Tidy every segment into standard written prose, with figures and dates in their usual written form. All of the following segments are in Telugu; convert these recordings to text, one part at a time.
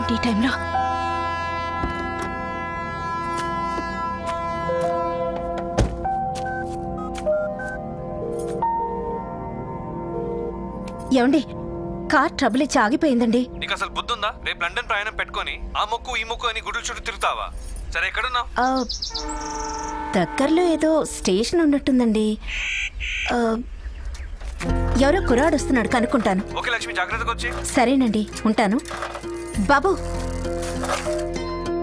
ఏంటి ఈ టైంలో? ఏమండి, కార్ ట్రబుల్ ఇచ్చి ఆగిపోయిందండి. నీకు అసలు బుద్ధి ఉందా? రేపు లండన్ ప్రయాణం పెట్టుకొని ఆ మొక్కు ఈ మొక్కు అని గుడి చుట్టూ తిరుగుతావా? సరే, ఎక్కడున్నావు? దగ్గరలో ఏదో స్టేషన్ ఉన్నట్టుందండి. ఎవరో కుర్రాడు వస్తున్నాడు, కనుక్కుంటాను. ఓకే లక్ష్మి, జాగ్రత్తగా వచ్చి. సరేనండి, ఉంటాను. బాబు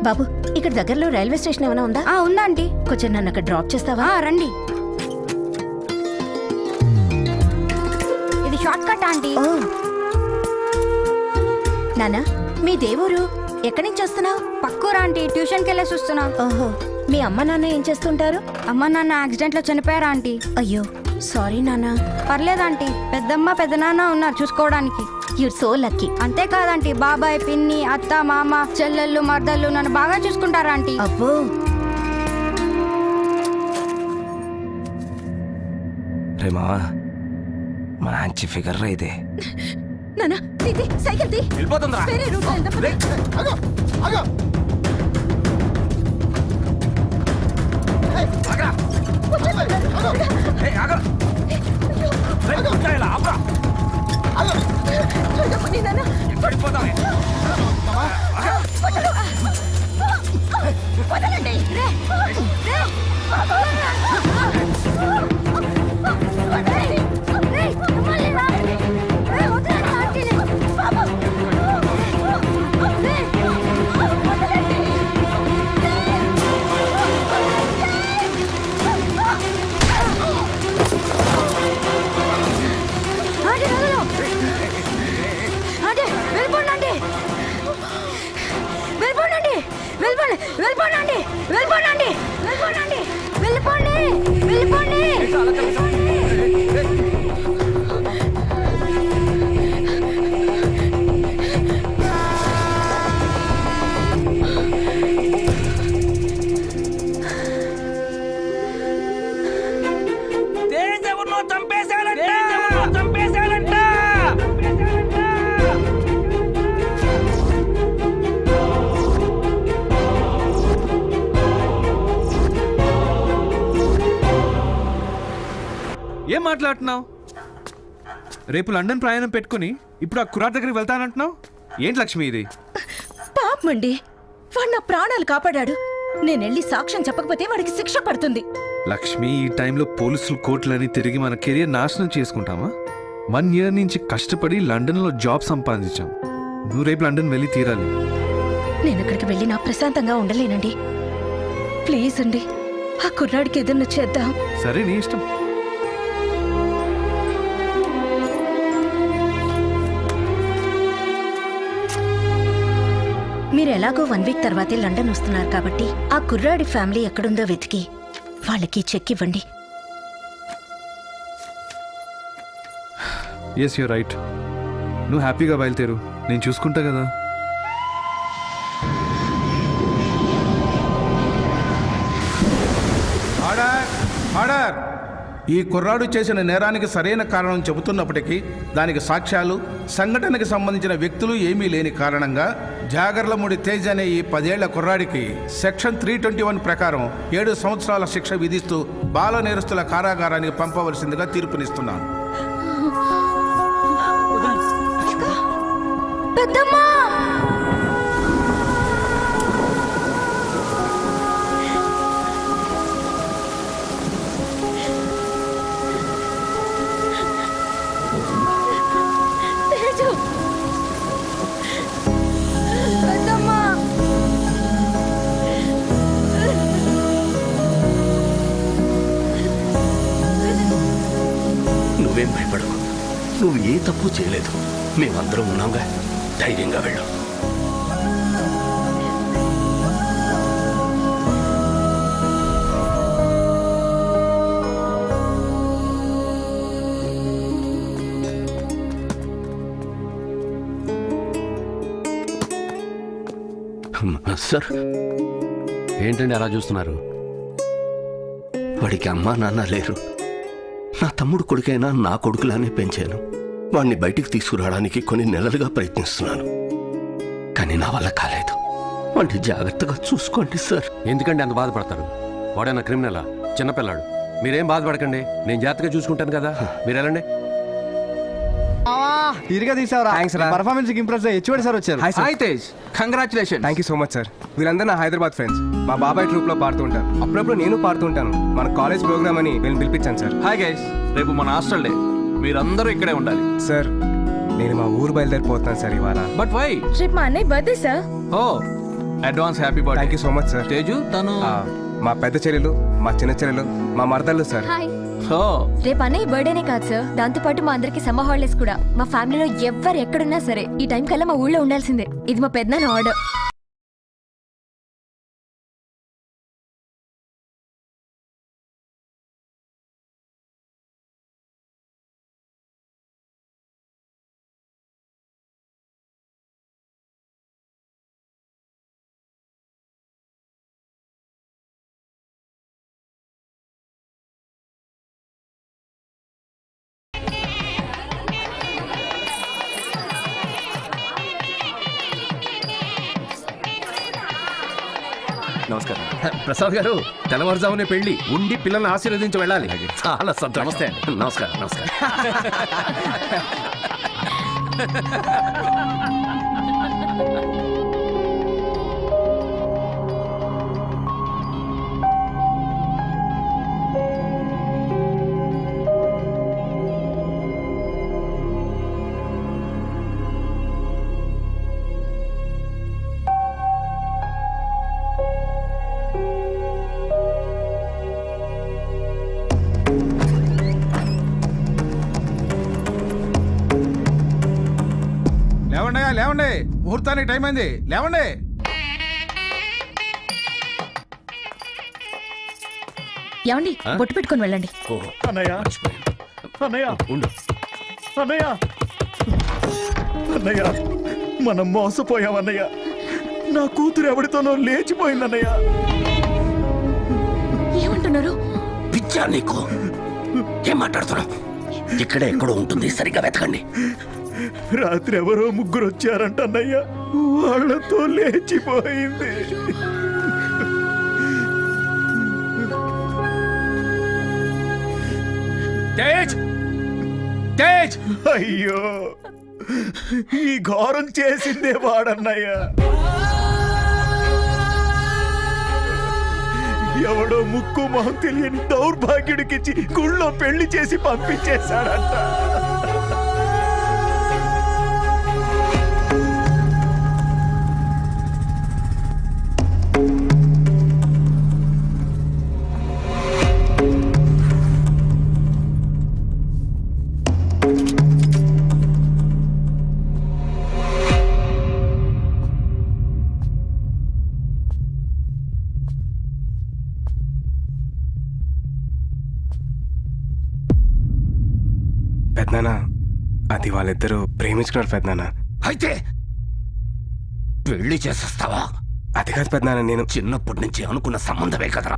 బాబు, ఇక్కడ దగ్గరలో రైల్వే స్టేషన్ ఏమైనా ఉందా? ఉందా ఆంటీ. కొంచెం నన్ను అక్కడ డ్రాప్ చేస్తావా? రండి. ఇది షార్ట్ కట్ ఆంటీ. నానా, మీ దేవురు ఎక్కడి నుంచి వస్తున్నావు? పక్కూరు ఆంటీ, ట్యూషన్కి వెళ్ళేసి వస్తున్నా. ఓహో, మీ అమ్మ నాన్న ఏం చేస్తుంటారు? అమ్మ నాన్న యాక్సిడెంట్లో చనిపోయారా ఆంటీ. అయ్యో, సారీ నానా. పర్లేదాంటీ, పెద్దమ్మ పెద్దనాన్న ఉన్నారు చూసుకోవడానికి. You so lucky. అంతేకాదంటీ, బాబాయ్ పిన్ని అత్త మామ చెల్లెళ్ళు మర్దళ్ళు నన్ను బాగా చూసుకుంటారా ఆంటీ. అబ్బో, రే మావా, మంచి ఫిగర్ రా ఇది. నానా సైకిల్ తీ. వెళ్ళిపోతుందిరా. వేరే రూట్ ఏం మాట్లాడుతున్నావు? రేపు లండన్ ప్రయాణం పెట్టుకుని ఇప్పుడు ఆ కుర్రాడి దగ్గరికి వెళ్తానంటున్నావు? ఏంటి లక్ష్మి ఇది? పాపమండి, వాడు నా ప్రాణాలు కాపాడాడు. నేనెళ్ళి సాక్ష్యం చెప్పకపోతే వాడికి శిక్ష పడుతుంది. లక్ష్మి, ఈ టైంలో పోలీసులు కోర్టులని తిరిగి మన కెరియర్ నాశనం చేసుకుంటామా? 1 year నుంచి కష్టపడి లండన్లో జాబ్ సంపాదించాం. నువ్వు రేపు లండన్ వెళ్ళి తీరాలి. నేను అక్కడికి వెళ్ళి నా ప్రశాంతంగా ఉండలేనండి. ప్లీజ్ అండి, ఆ కుర్రాడికి ఏదన్నా చేద్దాం. సరే, నీ ఇష్టం. మీరు ఎలాగో 1 week తర్వాతే లండన్ వస్తున్నారు కాబట్టి ఆ కుర్రాడి ఫ్యామిలీ ఎక్కడుందో వెతికి వాళ్ళకి చెక్ ఇవ్వండి. Yes, you're right. నువ్వు హ్యాపీగా బయలుదేరు, నేను చూసుకుంటా కదా. ఆర్డర్! ఆర్డర్! ఈ కుర్రాడు చేసిన నేరానికి సరైన కారణం చెబుతున్నప్పటికీ దానికి సాక్ష్యాలు, సంఘటనకి సంబంధించిన వ్యక్తులు ఏమీ లేని కారణంగా జాగర్లమూడి తేజ్ అనే ఈ 10 ఏళ్ల కుర్రాడికి సెక్షన్ 321 ప్రకారం 7 సంవత్సరాల శిక్ష విధిస్తూ బాల నేరస్తుల కారాగారానికి పంపవలసిందిగా తీర్పునిస్తున్నాను. నువ్వేం భయపడకు, నువ్వు ఏ తప్పు చేయలేదు. మేమందరం ఉన్నాంగా, ధైర్యంగా వెళ్ళు. సార్, ఏంటండి అలా చూస్తున్నారు? వాడికి అమ్మా నాన్న లేరు. నా తమ్ముడు కొడుకైనా నా కొడుకులానే పెంచాను. వాడిని బయటికి తీసుకురావడానికి కొన్ని నెలలుగా ప్రయత్నిస్తున్నాను. కానీ కానీ నా వల్ల కాలేదు. వాడిని జాగ్రత్తగా చూసుకోండి సార్. ఎందుకండి అంత బాధపడతారు? వాడైనా క్రిమినలా? చిన్నపిల్లాడు. మీరేం బాధపడకండి, నేను జాగ్రత్తగా చూసుకుంటాను కదా. మీరు వెళ్ళండి. తీరిగా తీసావరా? పర్ఫార్మెన్స్ ఇంప్రెస్ హెచ్ఓడి సార్ వచ్చారు. Hi Tej, congratulation. Thank you so much sir. వీళ్ళందరూ నా హైదరాబాద్ ఫ్రెండ్స్. మా బాబాయ్ ట్రూప్ లో పాడుతూ ఉంటారు. అప్పుడప్పుడు నేను పాడుతూ ఉంటాను. మన కాలేజ్ ప్రోగ్రామ్ అని వీళ్ళని పిలిపించాను సార్. హాయ్ గైస్, రేపు మన హాస్టల్ డే. మీరందరూ ఇక్కడే ఉండాలి. సార్ నేను మా ఊరు బయలుదేరిపోతున్నాను సార్ ఇవాళ. But why? రేపు మా అన్నయ్య birthday sir. Oh, advance happy birthday. Thank you so much sir. Teju తను మా పెద్ద చెల్లెలు, మా చిన్న చెల్లెలు, మా మరదళ్ళు సార్. ఓ, రేపు అన్నయ్య బర్త్డేనే కాదు సార్, దాంతో పాటు మా అందరికి సమ్మర్ హాలిడేస్ కూడా. మా ఫ్యామిలీలో ఎవ్వరు ఎక్కడున్నా సరే ఈ టైం కల్లా మా ఊళ్ళో ఉండాల్సిందే. ఇది మా పెద్దనాన్న ఆర్డర్. నమస్కారం. ప్రసాద్ గారు, తెల్లవారుజామునే పెళ్లి ఉండి పిల్లల్ని ఆశీర్వదించి వెళ్ళాలి. చాలా సంతోషం. నమస్తే అండి. నమస్కారం. నమస్కారం. లేవండి లేవండి, ముహూర్తానికి టైం అయింది. లేవండి. ఏమండి, బొట్టు పెట్టుకొని వెళ్ళండి. అన్నయ్య, అన్నయ్య, ఉండు. అన్నయ్య, అన్నయ్య, మనం మోసపోయామన్నయ్య. నా కూతురు ఎవరితోనో లేచిపోయిందన్నయ్య. ఏమంటున్నారు? పిచ్చా నీకు? ఏం మాట్లాడుతున్నావు? ఇక్కడే ఎక్కడో ఉంటుంది, సరిగ్గా వెతకండి. రాత్రి ఎవరో ముగ్గురు వచ్చారంట అన్నయ్య, వాళ్ళతో లేచిపోయింది. తేజ్! తేజ్! అయ్యో, ఈ ఘోరం చేసిందే వాడన్నయ్య. ఎవడో ముక్కు మొహం తెలియని దౌర్భాగ్యుడికిచ్చి గుళ్ళో పెళ్లి చేసి పంపించేశాడంట. పెద్దనాన్న, అది వాళ్ళిద్దరూ ప్రేమించుకున్నారు పెద్దనాన్న. అయితే పెళ్లి చేసేస్తావా? అది కాదు పెద్దనాన్న, నేను చిన్నప్పటి నుంచి అనుకున్న సంబంధమే కదరా.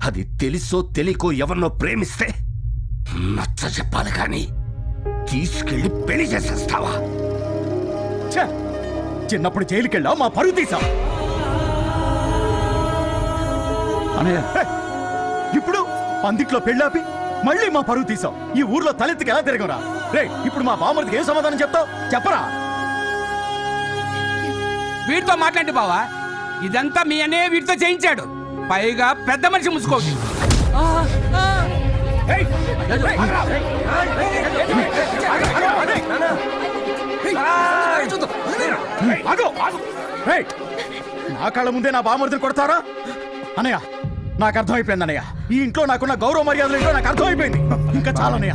అది తెలుసో తెలియకో ఎవరినో ప్రేమిస్తే నచ్చ చెప్పాలి కానీ తీసుకెళ్లి పెళ్లి చేసేస్తావా? చిన్నప్పుడు జైలుకెళ్ళావు, మా పరువు తీసావు అన్నయ్య. ఇప్పుడు పందిట్లో పెళ్ళాపి మళ్ళీ మా పరువు తీసావు. ఈ ఊర్లో తలెత్తికి ఎలా తిరగరా? రే, ఇప్పుడు మా బామర్దికి ఏం సమాధానం చెప్తావు? చెప్పరా. వీడితో మాట్లాడి బావా, ఇదంతా మీ అన్నయ్య వీడితో చేయించాడు. పైగా పెద్ద మనిషి ముసుకోవచ్చు. నా కళ్ళ ముందే నా బామర్దిని కొడతారా? అన్నయ్య, నాకు అర్థమైపోయింది అన్నయ్య. ఈ ఇంట్లో నాకున్న గౌరవ మర్యాదలు ఏంటో నాకు అర్థమైపోయింది. ఇంకా చాలు అన్నయ్య.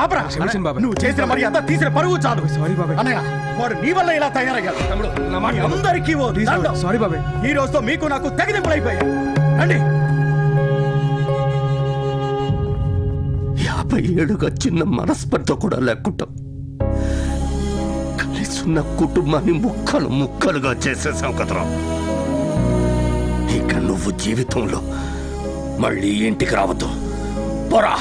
ఆపరా. నువ్వు చేసిన మర్యాద, తీసిన పరువు చాలు. సారీ బాబాయ్. అన్నయ్య, వాడు నీ వల్ల ఇలా తయారయ్యాడు. అందరికీ సారీ బాబాయ్. ఈ రోజుతో మీకు నాకు తెగదింపులైపోయాయి. రండి. 50 ఏళ్ళుగా చిన్న మనస్పర్ధ కూడా లేకుండా కలిసి ఉన్న కుటుంబాన్ని ముక్కలు ముక్కలుగా చేసేసావు కదరా. ఇక నువ్వు జీవితంలో మళ్ళీ ఇంటికి రావద్దు. పోరా.